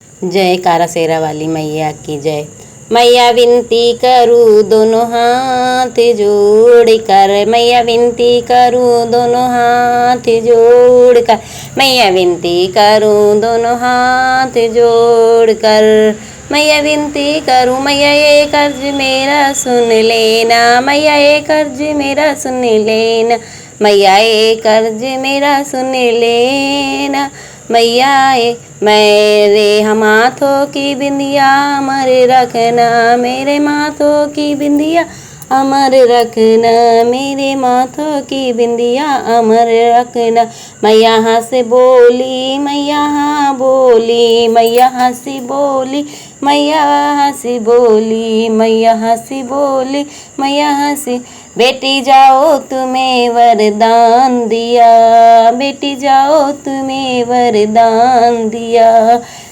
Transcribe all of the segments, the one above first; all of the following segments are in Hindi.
जय कारा शेरा वाली मैया की जय। मैया विनती करूँ दोनों हाथ जोड़ कर, मैया विनती करूँ दोनों हाथ जोड़ कर, मैया विनती करूँ दोनों हाथ जोड़ कर, मैया विनती करूँ मैया ये कर्ज मेरा सुन लेना, मैया ये कर्ज मेरा सुन लेना, मैया ये कर्ज मेरा सुन लेना, मैया मेरे हम हाथों की बिंदिया अमर रखना, मेरे माथों की बिंदिया अमर रखना, मेरे माथों की बिंदिया अमर रखना। मैया हंस बोली मैया हाँ बोली, मैया हंसी बोली मैया हंसी बोली, मैया हंसी बोली मैया हंसी। बेटी जाओ तुम्हें वरदान दिया, बेटी जाओ तुम्हें वरदान दिया,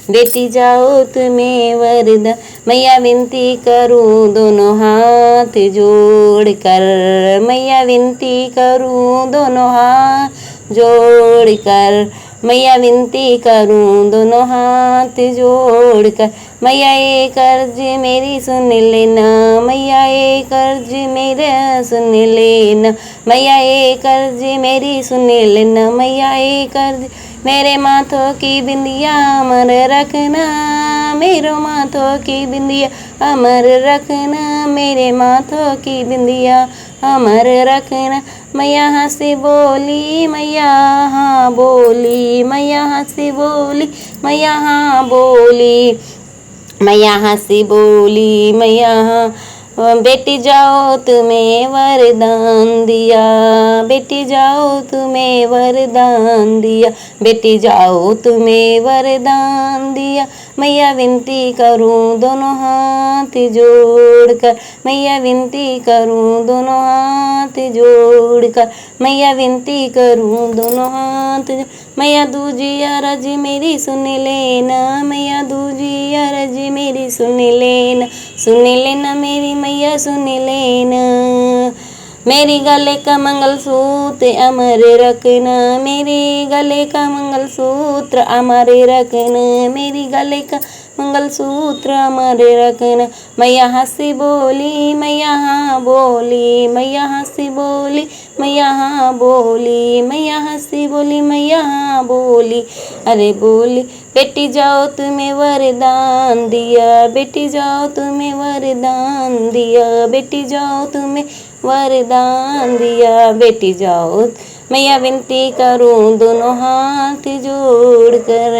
बेटी जाओ तुम्हें वरदान। मैया विनती करूँ दोनों हाथ जोड़ कर, मैया विनती करूँ दोनों हाथ जोड़ कर, मैया विनती करूँ दोनों हाथ जोड़ कर, मैया ये कर्ज मेरी सुन लेना, मैया ये कर्ज मेरा सुन लेना, मैया ये कर्ज मेरी सुन लेना, मैया ये कर्ज मेरे माथों की बिंदिया अमर रखना, मेरे माथों की बिंदिया अमर रखना, मेरे माथों की बिंदिया अमर रखना। मैया हंसी बोली मैया हाँ बोली, मैया हंसी बोली मैया हाँ बोली, मैया हंसी बोली मैया हाँ। बेटी जाओ तुम्हें वरदान दिया, बेटी जाओ तुम्हें वरदान दिया, बेटी जाओ तुम्हें वरदान दिया, मैया विनती करूँ दोनों हाथ जोड़ कर, मैया विनती करूँ दोनों हाथ जोड़ कर, मैया विनती करूँ दोनों हाथ। मैया दूजी अरज मेरी सुन लेना, मैया दूजी अरज मेरी सुन लेना, सुन लेना मेरी मैया सुन लेना, मेरी गले का मंगलसूत्र अमर रखना, मेरे गले का मंगलसूत्र अमर रखना, मेरी गले का मंगलसूत्र अमर रखना। मैया हंसी बोली मैया हाँ बोली, मैया हंसी बोली मैया हाँ बोली, मैया हंसी बोली मैया हाँ बोली, अरे बोली। बेटी जाओ तुम्हें वरदान दिया, बेटी जाओ तुम्हें वरदान दिया, बेटी जाओ तुम्हें वरदान दिया, बेटी जाओ। मैया विनती करूँ दोनों हाथ जोड़ कर,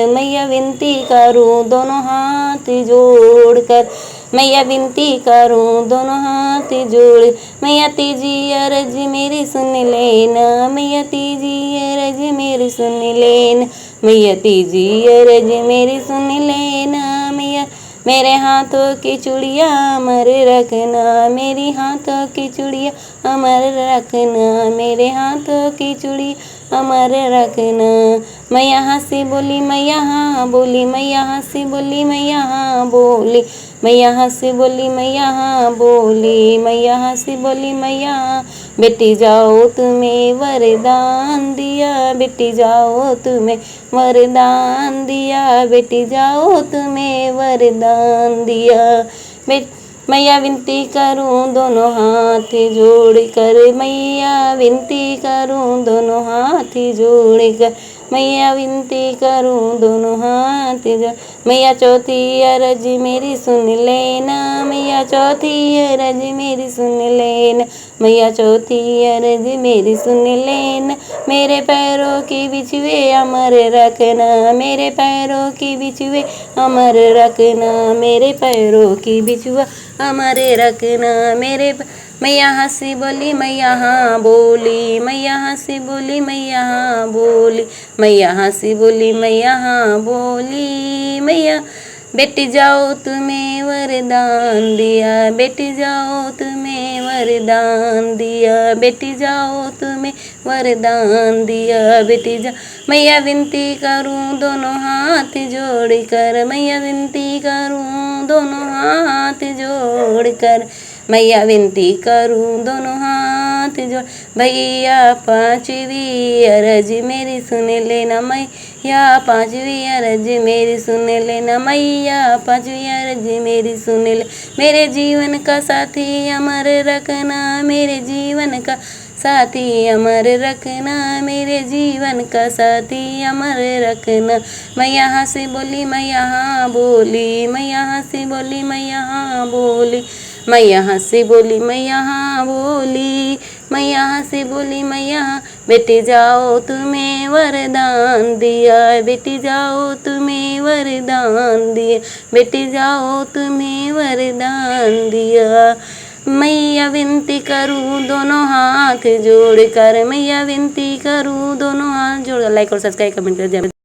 मैया विनती करूँ दोनों हाथ जोड़ कर, मैया विनती करूँ दोनों हाथ जोड़। मैया तीजी अरज मेरी सुन लेना, मैया तीजी अरज मेरी सुन लेना, मैया तीजी अरज मेरी सुन लेना, मैया मेरे हाथों की चूड़िया अमर रखना, मेरी हाथों की चूड़िया अमर रखना, मेरे हाथों की चूड़िया अमर रखना। मैया हंसी बोली मैया हाँ बोली, मैया हंसी बोली मैया हाँ बोली, मैया हंसी बोली मैया हाँ बोली, मैया हंसी बोली मैया हाँ। बेटी जाओ तुम्हें वरदान दिया, बेटी जाओ तुम्हें वरदान दिया, बेटी जाओ तुम्हें वरदान दिया। मैया विनती करूँ दोनों हाथ जोड़ कर, मैया विनती करूँ दोनों हाथ जोड़ कर, मैया विनती करूँ दोनों हाथ जोड़। मैया चौथी अरज मेरी सुन लेना, मैया चौथी अरज मेरी सुन लेना, मैया चौथी अरज मेरी सुन लेना, मेरे पैरों की बिछुए अमर रखना, मेरे पैरों की बिछुए अमर रखना, मेरे पैरों की बिछुआ अमर रखना, मेरे। मैया हंसी बोली मैया हाँ बोली, मैया हंसी बोली मैया हाँ बोली, मैया हंसी बोली मैया हाँ बोली, मैया। बेटी जाओ तुम्हें वरदान दिया, बेटी जाओ तुम्हें वरदान दिया, बेटी जाओ तुम्हें वरदान दिया, बेटी जा। मैया विनती करूँ दोनों हाथ जोड़ कर, मैया विनती करूँ दोनों हाथ जोड़ कर, मैया विनती करूँ दोनों हाथ जोड़। भैया पांचवी अरज मेरी सुन लेना, मैं या पांचवी अरज मेरी सुन लेना मैया, पांचवी अरज मेरी सुन ले। मेरे जीवन का साथी अमर रखना, मेरे जीवन का साथी अमर रखना, मेरे जीवन का साथी अमर रखना। मैं यहाँ से बोली मैं यहाँ बोली, मैं यहाँ से बोली मैं यहाँ बोली, मैं यहाँ से बोली मैं यहाँ बोली, मैं यहाँ से बोली मैं यहाँ। बेटी जाओ तुम्हें वरदान दिया, बेटी जाओ तुम्हें वरदान दिया, बेटी जाओ तुम्हें वरदान दिया। मैया विनती करूँ दोनों हाथ जोड़ कर, मैया विनती करूँ दोनों हाथ जोड़। लाइक और सब्सक्राइब कमेंट कर।